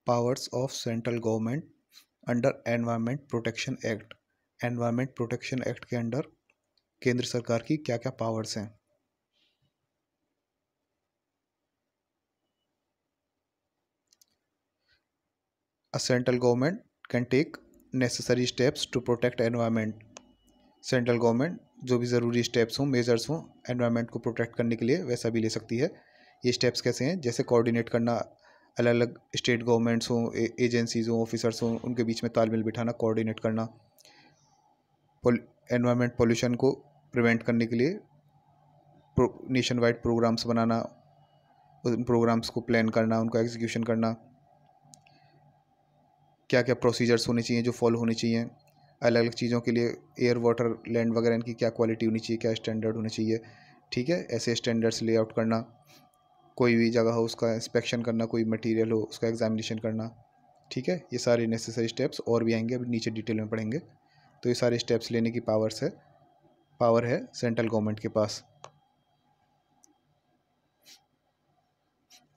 Powers of central government under environment protection act. Environment protection act के under केंद्र सरकार की क्या क्या पावर्स हैं? A central government can take necessary steps to protect environment। Central government जो भी ज़रूरी स्टेप्स हों, मेजर्स हों एनवायरनमेंट को प्रोटेक्ट करने के लिए, वैसा भी ले सकती है। ये स्टेप्स कैसे हैं? जैसे कोऑर्डिनेट करना, अलग अलग स्टेट गवर्नमेंट्स हों, एजेंसीज हों, ऑफिसर्स हों, उनके बीच में तालमेल बिठाना, कोऑर्डिनेट करना। एनवायरनमेंट पोल्यूशन को प्रिवेंट करने के लिए नेशन वाइड प्रोग्राम्स बनाना, उन प्रोग्राम्स को प्लान करना, उनका एग्जीक्यूशन करना, क्या क्या प्रोसीजर्स होने चाहिए जो फॉलो होने चाहिए, अलग अलग चीज़ों के लिए एयर वाटर लैंड वगैरह इनकी क्या क्वालिटी होनी चाहिए, क्या स्टैंडर्ड होने चाहिए। ठीक है, ऐसे स्टैंडर्ड्स लेआउट करना, कोई भी जगह हो उसका इंस्पेक्शन करना, कोई मटेरियल हो उसका एग्जामिनेशन करना। ठीक है, ये सारे नेसेसरी स्टेप्स और भी आएंगे, अभी नीचे डिटेल में पढ़ेंगे। तो ये सारे स्टेप्स लेने की पावर है सेंट्रल गवर्नमेंट के पास।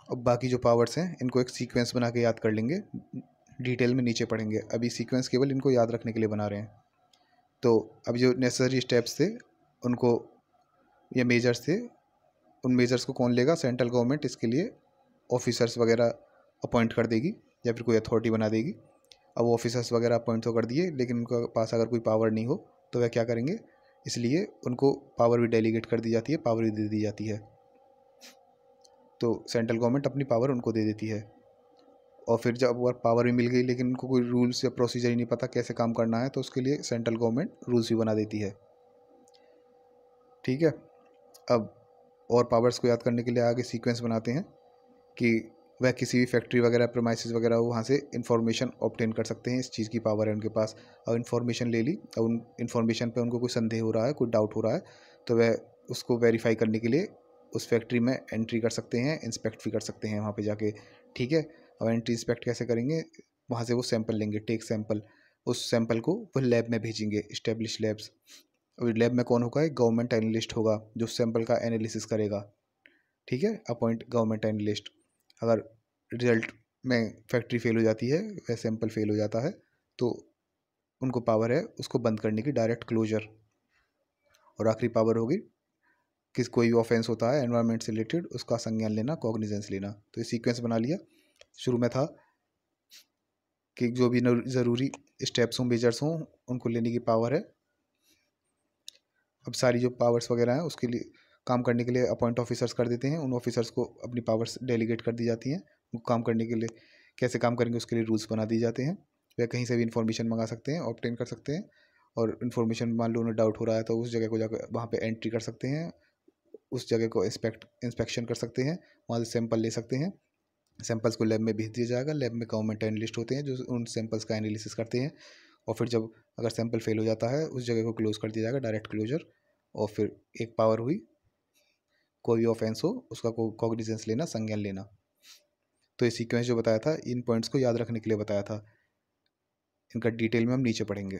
अब बाकी जो पावर्स हैं इनको एक सीक्वेंस बना के याद कर लेंगे, डिटेल में नीचे पढ़ेंगे। अभी सीक्वेंस केवल इनको याद रखने के लिए बना रहे हैं। तो अभी जो नेसेसरी स्टेप्स थे उनको, ये मेजर्स थे, उन मेजर्स को कौन लेगा? सेंट्रल गवर्नमेंट इसके लिए ऑफिसर्स वगैरह अपॉइंट कर देगी या फिर कोई अथॉरिटी बना देगी। अब वो ऑफिसर्स वगैरह अपॉइंट तो कर दिए, लेकिन उनके पास अगर कोई पावर नहीं हो तो वह क्या करेंगे? इसलिए उनको पावर भी डेलीगेट कर दी जाती है, पावर भी दे दी जाती है। तो सेंट्रल गवर्नमेंट अपनी पावर उनको दे देती है। और फिर जब वो पावर भी मिल गई लेकिन उनको कोई रूल्स या प्रोसीजर ही नहीं पता कैसे काम करना है, तो उसके लिए सेंट्रल गवर्नमेंट रूल्स भी बना देती है। ठीक है, अब और पावर्स को याद करने के लिए आगे सीक्वेंस बनाते हैं कि वह किसी भी फैक्ट्री वगैरह, प्रेमाइसेस वगैरह हो, वहाँ से इन्फॉर्मेशन ऑब्टेन कर सकते हैं। इस चीज़ की पावर है उनके पास। अब इन्फॉर्मेशन ले ली, अब उन इन्फॉर्मेशन पे उनको कोई संदेह हो रहा है, कोई डाउट हो रहा है, तो वह उसको वेरीफाई करने के लिए उस फैक्ट्री में एंट्री कर सकते हैं, इंस्पेक्ट भी कर सकते हैं वहाँ पे जाके। ठीक है, अब एंट्री इंस्पेक्ट कैसे करेंगे? वहाँ से वो सैंपल लेंगे, टेक सैंपल। उस सैंपल को वो लैब में भेजेंगे, इस्टेब्लिश लैब्स। और लैब में कौन होगा? एक गवर्नमेंट एनालिस्ट होगा जो सैंपल का एनालिसिस करेगा। ठीक है, अपॉइंट गवर्नमेंट एनालिस्ट। अगर रिजल्ट में फैक्ट्री फेल हो जाती है, वह सैंपल फेल हो जाता है, तो उनको पावर है उसको बंद करने की, डायरेक्ट क्लोजर। और आखिरी पावर होगी किस कोई भी ऑफेंस होता है एनवायरनमेंट से रिलेटेड, उसका संज्ञान लेना, कॉग्निजेंस लेना। तो ये सीक्वेंस बना लिया। शुरू में था कि जो भी ज़रूरी स्टेप्स हों, मेजर्स हों, उनको लेने की पावर है। अब सारी जो पावर्स वगैरह हैं उसके लिए काम करने के लिए अपॉइंट ऑफिसर्स कर देते हैं। उन ऑफिसर्स को अपनी पावर्स डेलीगेट कर दी जाती हैं। वो काम करने के लिए कैसे काम करेंगे उसके लिए रूल्स बना दिए जाते हैं। वह कहीं से भी इन्फॉर्मेशन मंगा सकते हैं, ऑब्टेन कर सकते हैं। और इन्फॉर्मेशन मान लो उन्हें डाउट हो रहा है तो उस जगह को जाकर वहाँ पे एंट्री कर सकते हैं, उस जगह को इंस्पेक्शन कर सकते हैं, वहाँ से सैंपल ले सकते हैं। सैंपल्स को लैब में भेज दिया जाएगा। लैब में गवर्नमेंट एनालिस्ट होते हैं जो उन सैंपल्स का एनालिसिस करते हैं। और फिर जब अगर सैंपल फेल हो जाता है, उस जगह को क्लोज कर दिया जाएगा, डायरेक्ट क्लोजर। और फिर एक पावर हुई, कोई भी ऑफेंस हो उसका कॉग्निजेंस लेना, संज्ञान लेना। तो ये सीक्वेंस जो बताया था, इन पॉइंट्स को याद रखने के लिए बताया था। इनका डिटेल में हम नीचे पढ़ेंगे।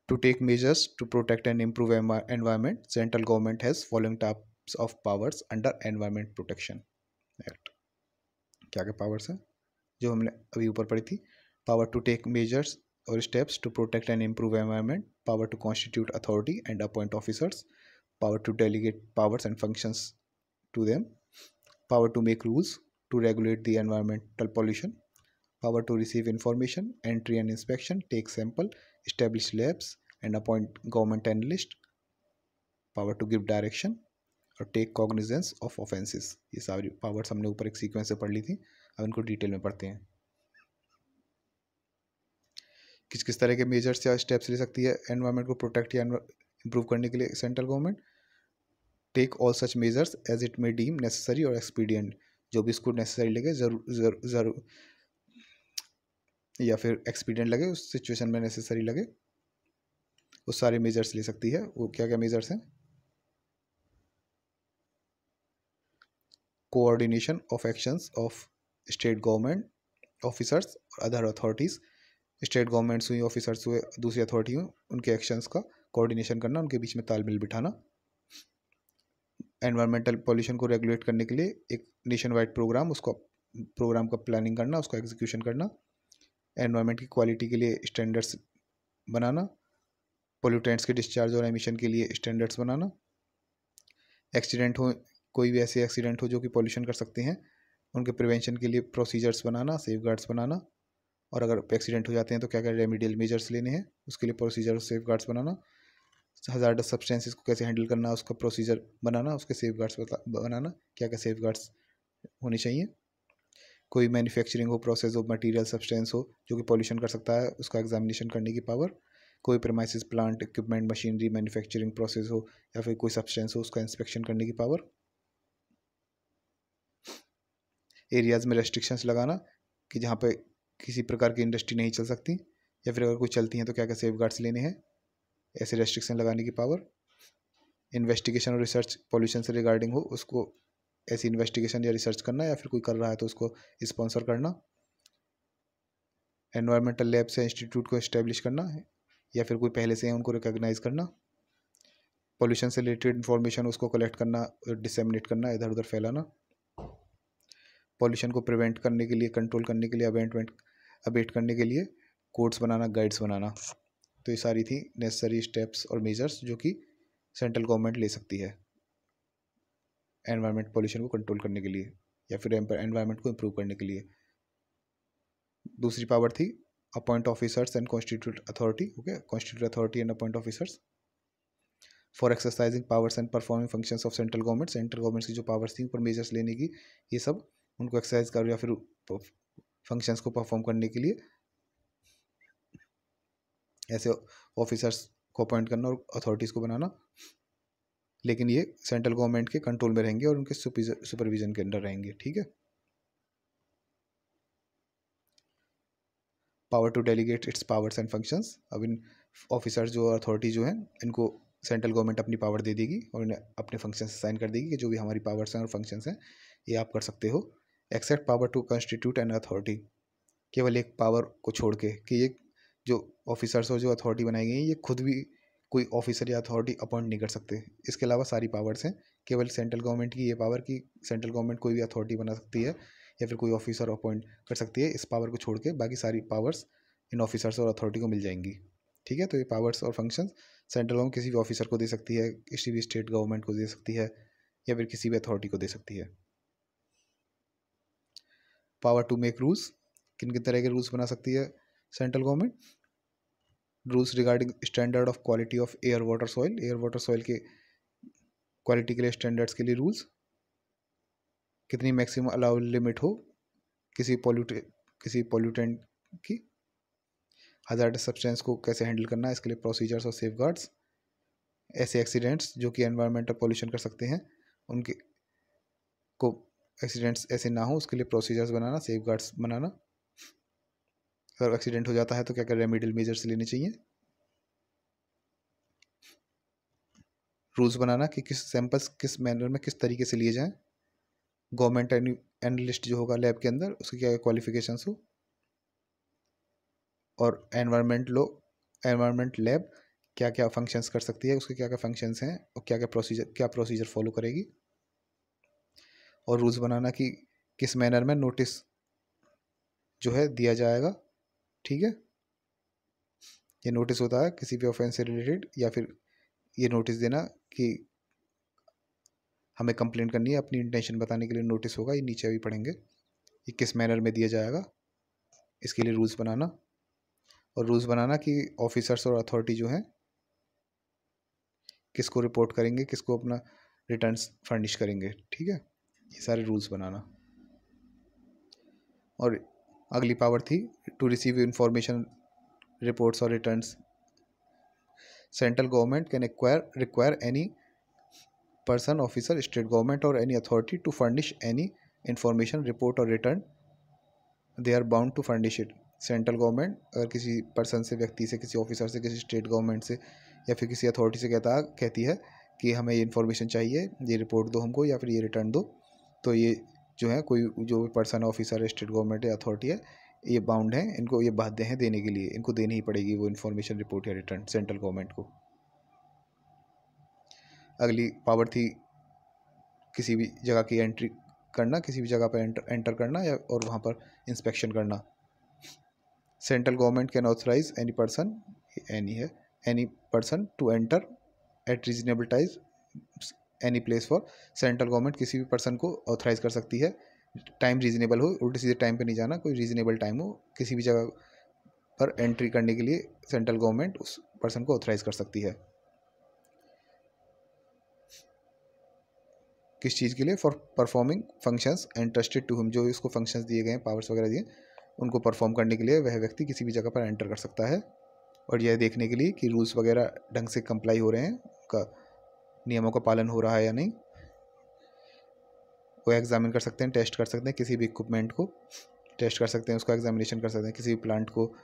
To take measures to protect and improve environment, central government has following types of powers under environment protection act. क्या क्या पावर्स हैं जो हमने अभी ऊपर पढ़ी थी? पावर टू टेक मेजर्स और steps to protect and improve environment, power to constitute authority and appoint officers, power to delegate powers and functions to them, power to make rules to regulate the environmental pollution, power to receive information, entry and inspection, take sample, establish labs and appoint government analyst, power to give direction और take cognizance of offences. ये सारी powers हमने ऊपर एक sequence से पढ़ ली थी, अब इनको डिटेल में पढ़ते हैं। किस किस तरह के मेजर्स या स्टेप्स ले सकती है एनवायरनमेंट को प्रोटेक्ट या इम्प्रूव करने के लिए central government? Take all such measures as it may deem necessary और एक्सपीडियंट। जो भी इसको नेसेसरी लगे, जरूर या फिर एक्सपीडियंट लगे, उस सिचुएशन में नेसेसरी लगे, वो सारे मेजर्स ले सकती है। वो क्या क्या मेजर्स हैं? Coordination of actions of state government officers और अदर अथॉरिटीज़। स्टेट गवर्नमेंट्स हुई, ऑफिसर्स हुए, दूसरी अथॉरिटी हुई, उनके एक्शंस का कोऑर्डिनेशन करना, उनके बीच में तालमेल बिठाना। एनवायरमेंटल पॉल्यूशन को रेगुलेट करने के लिए एक नेशन वाइड प्रोग्राम, उसको प्रोग्राम का प्लानिंग करना, उसका एग्जीक्यूशन करना, एनवायरमेंट की क्वालिटी के लिए स्टैंडर्ड्स बनाना, पोल्यूटेंट्स के डिस्चार्ज और एमिशन के लिए स्टैंडर्ड्स बनाना, एक्सीडेंट हो, कोई भी ऐसे एक्सीडेंट हो जो कि पॉल्यूशन कर सकते हैं, उनके प्रिवेंशन के लिए प्रोसीजर्स बनाना, सेफगार्ड्स बनाना, और अगर एक्सीडेंट हो जाते हैं तो क्या क्या रेमिडियल मेजर्स लेने हैं उसके लिए प्रोसीजर और सेफगार्ड्स बनाना, हजार्डस सब्सटेंसेस को कैसे हैंडल करना उसका प्रोसीजर बनाना, उसके सेफगार्ड्स बनाना, क्या क्या सेफगार्ड्स होने चाहिए, कोई मैन्युफैक्चरिंग हो, प्रोसेस हो, मटेरियल सब्सटेंस हो जो कि पॉल्यूशन कर सकता है उसका एग्जामिनेशन करने की पावर, कोई premises plant equipment machinery manufacturing process हो या फिर कोई सब्सटेंस हो उसका इंस्पेक्शन करने की पावर, एरियाज़ में रेस्ट्रिक्शंस लगाना कि जहाँ पे किसी प्रकार की इंडस्ट्री नहीं चल सकती या फिर अगर कोई चलती हैं तो क्या क्या सेफगार्ड्स लेने हैं, ऐसे रेस्ट्रिक्शन लगाने की पावर, इन्वेस्टिगेशन और रिसर्च पॉल्यूशन से रिगार्डिंग हो उसको ऐसी इन्वेस्टिगेशन या रिसर्च करना या फिर कोई कर रहा है तो उसको स्पॉन्सर करना, एनवायरमेंटल लैब से इंस्टीट्यूट को इस्टेब्लिश करना है या फिर कोई पहले से है उनको रिकॉग्नाइज करना, पॉल्यूशन से रिलेटेड इन्फॉर्मेशन उसको कलेक्ट करना और डिसेमिनेट करना, इधर उधर फैलाना, पॉल्यूशन को प्रिवेंट करने के लिए, कंट्रोल करने के लिए, अबेट करने के लिए कोड्स बनाना, गाइड्स बनाना। तो ये सारी थी नेसेसरी स्टेप्स और मेजर्स जो कि सेंट्रल गवर्नमेंट ले सकती है एनवायरमेंट पॉल्यूशन को कंट्रोल करने के लिए या फिर एनवायरमेंट को इम्प्रूव करने के लिए। दूसरी पावर थी appoint officers and constitute authority, okay, constitute authority and appoint officers for exercising powers and performing functions of central government. Central government की जो पावर्स थी ऊपर मेजर्स लेने की, ये सब उनको एक्सरसाइज करो या फिर फंक्शंस को परफॉर्म करने के लिए ऐसे ऑफिसर्स को अपॉइंट करना और अथॉरिटीज़ को बनाना, लेकिन ये सेंट्रल गवर्नमेंट के कंट्रोल में रहेंगे और उनके सुपरविजन के अंडर रहेंगे, ठीक है। Power to delegate its powers and functions. अब इन ऑफिसर्स जो अथॉरिटी जो हैं इनको सेंट्रल गवर्नमेंट अपनी पावर दे देगी और इन्हें अपने फंक्शंस असाइन कर देगी कि जो भी हमारी पावर्स हैं और फंक्शंस हैं ये आप कर सकते हो। Except power to constitute an authority, केवल एक पावर को छोड़ के कि ये जो ऑफिसर्स और जो अथॉरिटी बनाई गई है ये खुद भी कोई ऑफिसर या अथॉरिटी अपॉइंट नहीं कर सकते, इसके अलावा सारी पावर्स हैं। केवल सेंट्रल गवर्नमेंट की ये पावर कि सेंट्रल गवर्नमेंट कोई भी अथॉरिटी बना सकती है या फिर कोई ऑफिसर अपॉइंट कर सकती है, इस पावर को छोड़ के बाकी सारी पावर्स इन ऑफिसर्स और अथॉरिटी को मिल जाएंगी, ठीक है। तो ये पावर्स और फंक्शंस सेंट्रल गवर्नमेंट किसी भी ऑफिसर को दे सकती है, किसी भी स्टेट गवर्नमेंट को दे सकती है या फिर किसी भी अथॉरिटी को दे सकती है। पावर टू मेक रूल्स, किन किन तरह के रूल्स बना सकती है central government. Rules regarding standard of quality of air water soil, air water soil के क्वालिटी के लिए स्टैंडर्ड्स के लिए रूल्स, कितनी मैक्सिमम अलाउड लिमिट हो किसी पोल्यूटेंट की, हजार्डस सब्सटेंस को कैसे हैंडल करना है इसके लिए प्रोसीजर्स और सेफगार्ड्स, ऐसे एक्सीडेंट्स जो कि एनवायरमेंटल पॉल्यूशन कर सकते हैं उनके को एक्सीडेंट्स ऐसे ना हो उसके लिए प्रोसीजर्स बनाना, सेफगार्ड्स बनाना, अगर एक्सीडेंट हो जाता है तो क्या क्या रेमेडियल मेजर्स लेने चाहिए, रूल्स बनाना कि किस सैंपल्स किस मैनर में किस तरीके से लिए जाएं, गवर्नमेंट एनालिस्ट जो होगा लैब के अंदर उसकी क्या क्वालिफिकेशंस हो, और एनवायरमेंट लैब क्या क्या फंक्शंस कर सकती है, उसके क्या क्या फंक्शंस हैं और क्या प्रोसीजर फॉलो करेगी, और रूल्स बनाना कि किस मैनर में नोटिस जो है दिया जाएगा, ठीक है। ये नोटिस होता है किसी भी ऑफेंस से रिलेटेड या फिर ये नोटिस देना कि हमें कंप्लेंट करनी है, अपनी इंटेंशन बताने के लिए नोटिस होगा, ये नीचे भी पढ़ेंगे, ये किस मैनर में दिया जाएगा इसके लिए रूल्स बनाना, और रूल्स बनाना कि ऑफिसर्स और अथॉरिटी जो हैं किसको रिपोर्ट करेंगे, किसको अपना रिटर्न्स फर्निश करेंगे, ठीक है। ये सारे रूल्स बनाना। और अगली पावर थी टू रिसीव इंफॉर्मेशन रिपोर्ट्स और returns. Central government can require any person, officer, state government or any authority to furnish any information, report or return, they are bound to furnish it। Central government अगर किसी person से, व्यक्ति से, किसी officer से, किसी state government से या फिर किसी अथॉरिटी से कहती है कि हमें ये इन्फॉर्मेशन चाहिए, ये रिपोर्ट दो हमको या फिर ये रिटर्न दो, तो ये जो है कोई जो भी पर्सन, ऑफिसर, स्टेट गवर्नमेंट या अथॉरिटी है ये बाउंड है, इनको ये बाध्य हैं देने के लिए, इनको देनी ही पड़ेगी वो इन्फॉर्मेशन, रिपोर्ट या रिटर्न सेंट्रल गवर्नमेंट को। अगली पावर थी किसी भी जगह की एंट्री करना, किसी भी जगह पर एंटर करना या और वहाँ पर इंस्पेक्शन करना। Central government can authorise any person to enter at reasonable time any place for. Central government किसी भी पर्सन को ऑथराइज कर सकती है, टाइम रीजनेबल हो, उल्टे सीधे टाइम पे नहीं जाना, कोई रीजनेबल टाइम हो, किसी भी जगह पर एंट्री करने के लिए सेंट्रल गवर्नमेंट उस पर्सन को ऑथराइज कर सकती है। किस चीज़ के लिए? For performing functions entrusted to him, जो इसको फंक्शंस दिए गए हैं, पावर्स वगैरह दिए, उनको परफॉर्म करने के लिए वह व्यक्ति किसी भी जगह पर एंटर कर सकता है। और यह देखने के लिए कि रूल्स वगैरह ढंग से कंप्लाई हो रहे हैं, उनका नियमों का पालन हो रहा है या नहीं, वो एग्जामिन कर सकते हैं, टेस्ट कर सकते हैं, किसी भी इक्विपमेंट को टेस्ट कर सकते हैं, उसका एग्जामिनेशन कर सकते हैं, किसी भी प्लांट को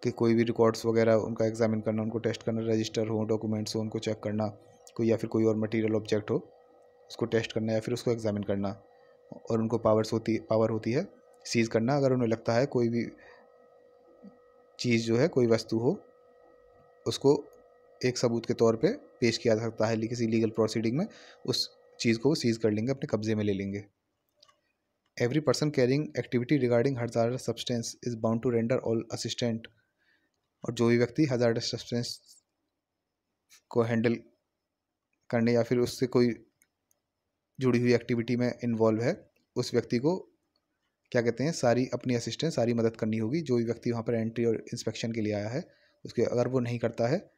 कि कोई भी रिकॉर्ड्स वगैरह उनका एग्जामिन करना, उनको टेस्ट करना, रजिस्टर हो, डॉक्यूमेंट्स हो, उनको चेक करना, कोई या फिर कोई और मटेरियल ऑब्जेक्ट हो उसको टेस्ट करना या फिर उसको एग्जामिन करना। और उनको पावर होती है सीज़ करना, अगर उन्हें लगता है कोई भी चीज़ जो है, कोई वस्तु हो, उसको एक सबूत के तौर पे पेश किया जा सकता है किसी लीगल प्रोसीडिंग में, उस चीज़ को वो सीज़ कर लेंगे, अपने कब्जे में ले लेंगे। Every person carrying activity regarding hazardous substance is bound to render all assistant, और जो भी व्यक्ति हजार्डस सब्सटेंस को हैंडल करने या फिर उससे कोई जुड़ी हुई एक्टिविटी में इन्वॉल्व है, उस व्यक्ति को क्या कहते हैं, सारी अपनी असिस्टेंस, सारी मदद करनी होगी। जो भी व्यक्ति वहाँ पर एंट्री और इंस्पेक्शन के लिए आया है, उसके अगर वो नहीं करता है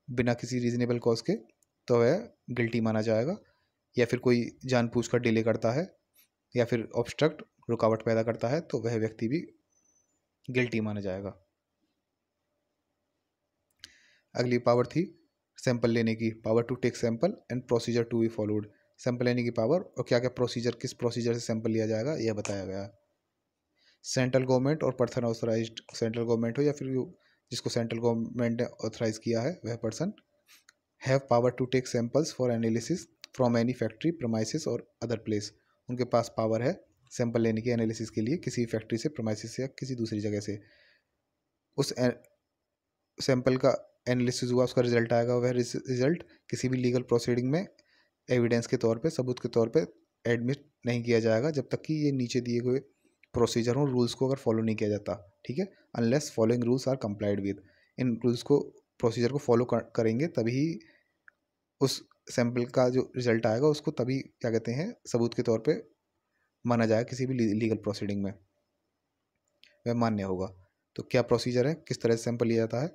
बिना किसी रीजनेबल कॉज के, तो वह गिल्टी माना जाएगा। या फिर कोई जानबूझकर डिले करता है या फिर ऑब्स्ट्रक्ट, रुकावट पैदा करता है, तो वह व्यक्ति भी गिल्टी माना जाएगा। अगली पावर थी सैंपल लेने की, power to take sample and procedure to be followed. Sample लेने की पावर और क्या क्या प्रोसीजर, किस प्रोसीजर से सैंपल लिया जाएगा, यह बताया गया। सेंट्रल गवर्नमेंट और पर्सन ऑथराइज्ड, सेंट्रल गवर्नमेंट हो या फिर जिसको सेंट्रल गवर्नमेंट ने ऑथराइज किया है, वह person have power to take samples for analysis from any factory, premises और अदर प्लेस। उनके पास पावर है सैंपल लेने की, एनालिसिस के लिए, किसी फैक्ट्री से, प्रमाइसिस या किसी दूसरी जगह से। उस सैंपल का एनालिसिस हुआ, उसका रिजल्ट आएगा, वह रिजल्ट किसी भी लीगल प्रोसीडिंग में एविडेंस के तौर पे, सबूत के तौर पे एडमिट नहीं किया जाएगा, जब तक कि ये नीचे दिए हुए प्रोसीजर हो, रूल्स को अगर फॉलो नहीं किया जाता, ठीक है। Unless following rules are complied with, इन रूल्स को, प्रोसीजर को फॉलो करेंगे तभी उस सैंपल का जो रिजल्ट आएगा उसको तभी क्या कहते हैं, सबूत के तौर पे माना जाएगा, किसी भी लीगल प्रोसीडिंग में वह मान्य होगा। तो क्या प्रोसीजर है, किस तरह से सैंपल लिया जाता है?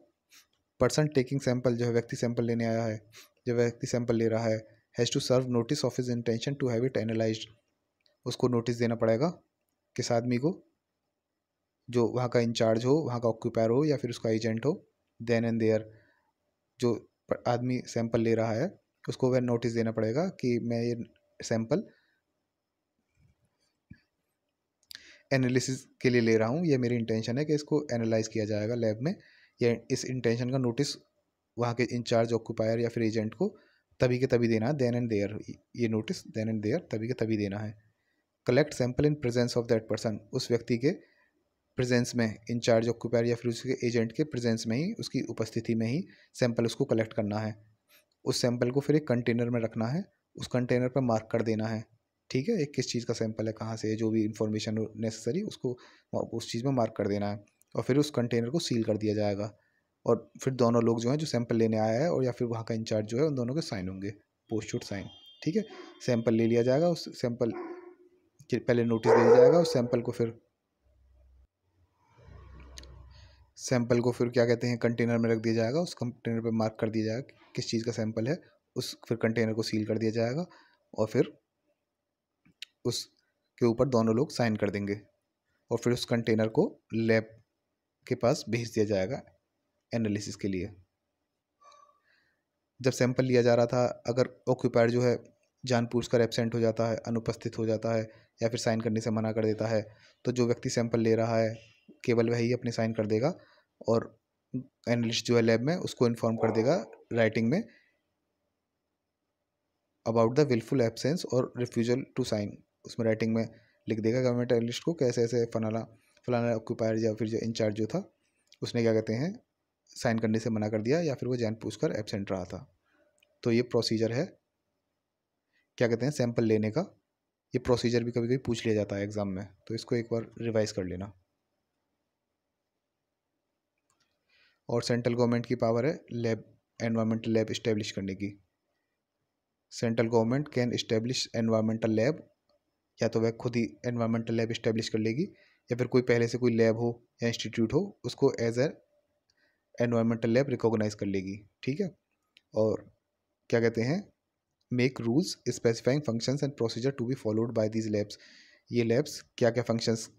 पर्सन टेकिंग सैंपल, जो है व्यक्ति सैंपल लेने आया है, जो व्यक्ति सैंपल ले रहा है, has to serve notice of his intention to have it analysed, उसको नोटिस देना पड़ेगा किस आदमी को, जो वहाँ का इंचार्ज हो, वहाँ का ऑक्यूपायर हो या फिर उसका एजेंट हो। देन एंड देयर, जो आदमी सैंपल ले रहा है उसको वह नोटिस देना पड़ेगा कि मैं ये सैंपल एनालिसिस के लिए ले रहा हूँ, ये मेरी इंटेंशन है कि इसको एनालाइज किया जाएगा लैब में, या इस इंटेंशन का नोटिस वहाँ के इंचार्ज, ऑक्यूपायर या फिर एजेंट को तभी के तभी देना है। देन एंड देयर, ये नोटिस देन एंड देयर तभी के तभी देना है। Collect sample in presence of that person, उस व्यक्ति के प्रेजेंस में, इंचार्ज, ऑक्यूपायर या फिर उसके एजेंट के प्रेजेंस में ही, उसकी उपस्थिति में ही सैंपल उसको कलेक्ट करना है। उस सैंपल को फिर एक कंटेनर में रखना है, उस कंटेनर पर मार्क कर देना है, ठीक है, एक किस चीज़ का सैंपल है, कहाँ से है, जो भी इंफॉर्मेशन नेसेसरी उसको उस चीज़ में मार्क कर देना है। और फिर उस कंटेनर को सील कर दिया जाएगा। और फिर दोनों लोग जो हैं, जो सैंपल लेने आया है और या फिर वहाँ का इंचार्ज जो है, उन दोनों के साइन होंगे, पोस्ट शूट साइन, ठीक है। सैंपल ले लिया जाएगा, उस सैंपल के पहले नोटिस दे दिया जाएगा, उस सैंपल को फिर क्या कहते हैं, कंटेनर में रख दिया जाएगा, उस कंटेनर पे मार्क कर दिया जाएगा किस चीज़ का सैंपल है, उस फिर कंटेनर को सील कर दिया जाएगा और फिर उसके ऊपर दोनों लोग साइन कर देंगे और फिर उस कंटेनर को लैब के पास भेज दिया जाएगा एनालिसिस के लिए। जब सैंपल लिया जा रहा था, अगर ऑक्यूपायर जो है जानबूझकर एब्सेंट हो जाता है, अनुपस्थित हो जाता है या फिर साइन करने से मना कर देता है, तो जो व्यक्ति सैंपल ले रहा है केवल वही अपने साइन कर देगा और एनालिस्ट जो है लैब में उसको इन्फॉर्म कर देगा राइटिंग में अबाउट द विलफुल एब्सेंस और रिफ्यूजल टू साइन। उसमें राइटिंग में लिख देगा गवर्नमेंट एनालिस्ट को कैसे ऐसे फलाना ऑक्यूपायर या फिर जो इंचार्ज जो था उसने क्या कहते हैं, साइन करने से मना कर दिया या फिर वो जानबूझकर एब्सेंट रहा था। तो ये प्रोसीजर है क्या कहते हैं, सैंपल लेने का ये प्रोसीजर भी कभी कभी पूछ लिया जाता है एग्जाम में, तो इसको एक बार रिवाइज कर लेना। और सेंट्रल गवर्नमेंट की पावर है लैब, एनवायरमेंटल लैब इस्टेब्लिश करने की। Central government can establish environmental lab, या तो वह खुद ही एनवायरमेंटल लैब इस्टेब्लिश कर लेगी, या फिर कोई पहले से कोई लैब हो या इंस्टीट्यूट हो उसको as a environmental lab recognise कर लेगी। ठीक है। और क्या कहते हैं, make rules specifying functions and procedure to be followed by these labs. ये लैब्स क्या क्या फंक्शंस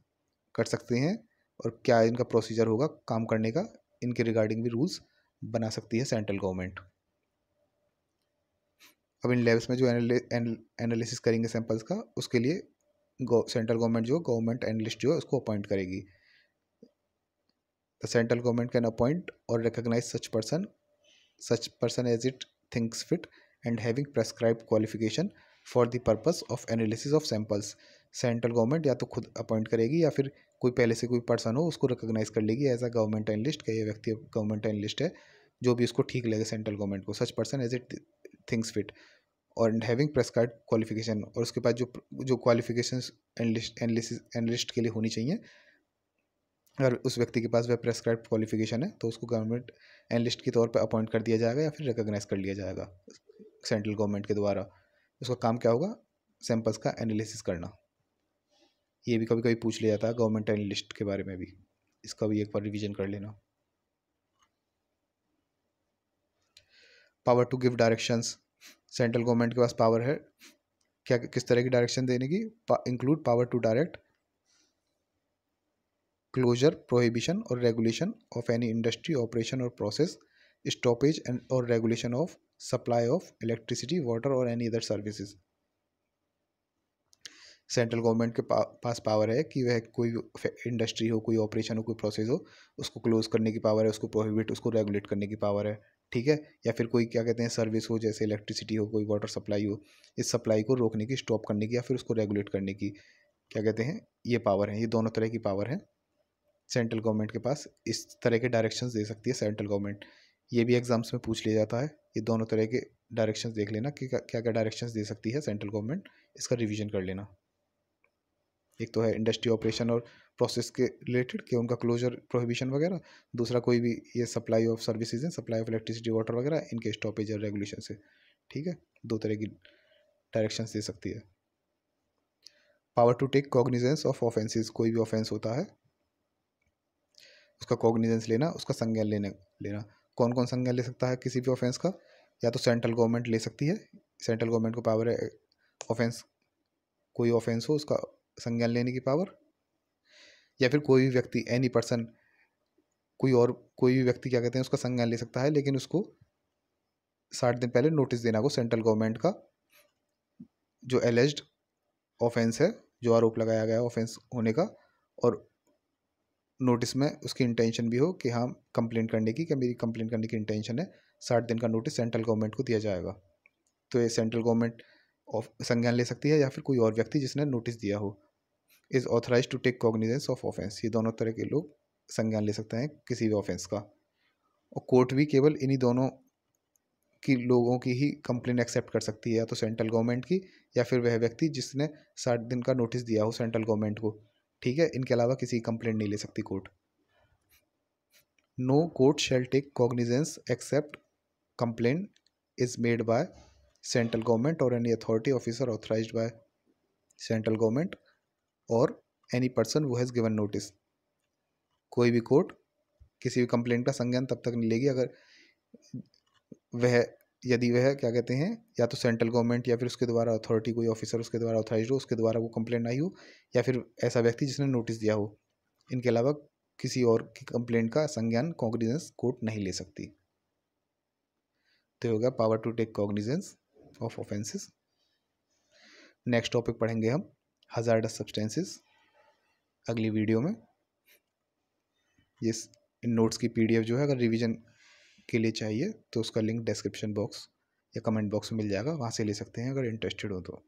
कर सकते हैं और क्या इनका प्रोसीजर होगा काम करने का, इनके रिगार्डिंग भी रूल्स बना सकती है सेंट्रल गवर्नमेंट। अब इन लैब्स में जो एनालिसिस करेंगे सैंपल्स का, उसके लिए सेंट्रल गवर्नमेंट जो गवर्नमेंट एनालिस्ट जो है उसको अपॉइंट करेगी। The central government can appoint और recognise such person as it thinks fit and having prescribed qualification for the purpose of analysis of samples। Central government या तो खुद अपॉइंट करेगी या फिर कोई पहले से कोई पर्सन हो उसको रिकॉग्नाइज कर लेगी एज अ गवर्नमेंट एनालिस्ट, का ये व्यक्ति गवर्नमेंट एनालिस्ट है, जो भी उसको ठीक लगे सेंट्रल गवर्नमेंट को। Such person as it thinks fit और हैविंग प्रेस्क्राइब्ड क्वालिफिकेशन, और उसके बाद जो क्वालिफिकेशन एनालिस्ट के लिए होनी चाहिए, अगर उस व्यक्ति के पास वह प्रेस्क्राइब्ड क्वालिफिकेशन है तो उसको गवर्नमेंट एनालिस्ट के तौर पर अपॉइंट कर दिया जाएगा या फिर रिकॉग्नाइज कर लिया जाएगा सेंट्रल गवर्नमेंट के द्वारा। उसका काम क्या होगा, सैंपल्स का एनालिसिस करना। ये भी कभी कभी पूछ लिया जाता है गवर्नमेंट एनालिस्ट के बारे में भी, इसका भी एक बार रिवीजन कर लेना। Power to give directions, central government के पास पावर है क्या, किस तरह की डायरेक्शन देने की, include power to direct closure, prohibition और regulation of any industry, operation और प्रोसेस, स्टॉपेज एंड और regulation of supply of electricity, water और any other services. Central government के पास पावर है कि वह कोई इंडस्ट्री हो, कोई ऑपरेशन हो, कोई प्रोसेस हो, उसको क्लोज करने की पावर है, उसको प्रोहिबिट, उसको रेगुलेट करने की पावर है। ठीक है। या फिर कोई क्या कहते हैं सर्विस हो, जैसे इलेक्ट्रिसिटी हो, कोई वाटर सप्लाई हो, इस सप्लाई को रोकने की, स्टॉप करने की या फिर उसको रेगुलेट करने की क्या कहते हैं, ये पावर है। ये दोनों तरह की पावर है सेंट्रल गवर्नमेंट के पास, इस तरह के डायरेक्शंस दे सकती है सेंट्रल गवर्नमेंट। ये भी एग्जाम्स में पूछ लिया जाता है। ये दोनों तरह के डायरेक्शंस देख लेना कि क्या क्या डायरेक्शंस दे सकती है सेंट्रल गवर्नमेंट, इसका रिवीजन कर लेना। एक तो है इंडस्ट्री ऑपरेशन और प्रोसेस के रिलेटेड कि उनका क्लोजर, प्रोहिबिशन वगैरह। दूसरा कोई भी ये सप्लाई ऑफ सर्विसेज हैं, सप्लाई ऑफ इलेक्ट्रिसिटी, वाटर वगैरह, इनके स्टॉपेज और रेगुलेशन से। ठीक है। दो तरह की डायरेक्शंस दे सकती है। Power to take cognizance of offences, कोई भी ऑफेंस होता है उसका कॉग्निजेंस लेना, उसका संज्ञान लेना। कौन कौन संज्ञान ले सकता है किसी भी ऑफेंस का, या तो सेंट्रल गवर्नमेंट ले सकती है, सेंट्रल गवर्नमेंट को पावर है ऑफेंस, कोई ऑफेंस हो उसका संज्ञान लेने की पावर, या फिर कोई भी व्यक्ति, एनी पर्सन, कोई भी व्यक्ति क्या कहते हैं उसका संज्ञान ले सकता है, लेकिन उसको 60 दिन पहले नोटिस देना को सेंट्रल गवर्नमेंट का जो एलेज्ड ऑफेंस है, जो आरोप लगाया गया ऑफेंस होने का, और नोटिस में उसकी इंटेंशन भी हो कि हाँ कंप्लेंट करने की, कि मेरी कंप्लेंट करने की इंटेंशन है, 60 दिन का नोटिस सेंट्रल गवर्नमेंट को दिया जाएगा। तो ये सेंट्रल गवर्नमेंट संज्ञान ले सकती है, या फिर कोई और व्यक्ति जिसने नोटिस दिया हो। Is authorise to take cognizance of offence, ये दोनों तरह के लोग संज्ञान ले सकते हैं किसी भी ऑफेंस का। और कोर्ट भी केवल इन्हीं दोनों की लोगों की ही कंप्लेंट एक्सेप्ट कर सकती है, या तो सेंट्रल गवर्नमेंट की या फिर वह व्यक्ति जिसने 60 दिन का नोटिस दिया हो सेंट्रल गवर्नमेंट को। ठीक है। इनके अलावा किसी कंप्लेंट नहीं ले सकती court. No court shall take cognizance except complaint is made by central government और any authority officer authorised by central government और any person who has given notice. कोई भी कोर्ट किसी भी कंप्लेंट का संज्ञान तब तक नहीं लेगी अगर यदि वह क्या कहते हैं, या तो सेंट्रल गवर्नमेंट या फिर उसके द्वारा अथॉरिटी, कोई ऑफिसर उसके द्वारा ऑथराइज हो, उसके द्वारा वो कंप्लेंट आई हो, या फिर ऐसा व्यक्ति जिसने नोटिस दिया हो। इनके अलावा किसी और की कंप्लेंट का संज्ञान कॉग्निजेंस कोर्ट नहीं ले सकती। तो होगा power to take cognizance of offences. Next topic पढ़ेंगे हम हजार्डस सब्सटेंसेस अगली वीडियो में। ये इन नोट्स की PDF जो है अगर रिवीजन के लिए चाहिए तो उसका लिंक डिस्क्रिप्शन बॉक्स या कमेंट बॉक्स में मिल जाएगा, वहाँ से ले सकते हैं अगर इंटरेस्टेड हो तो।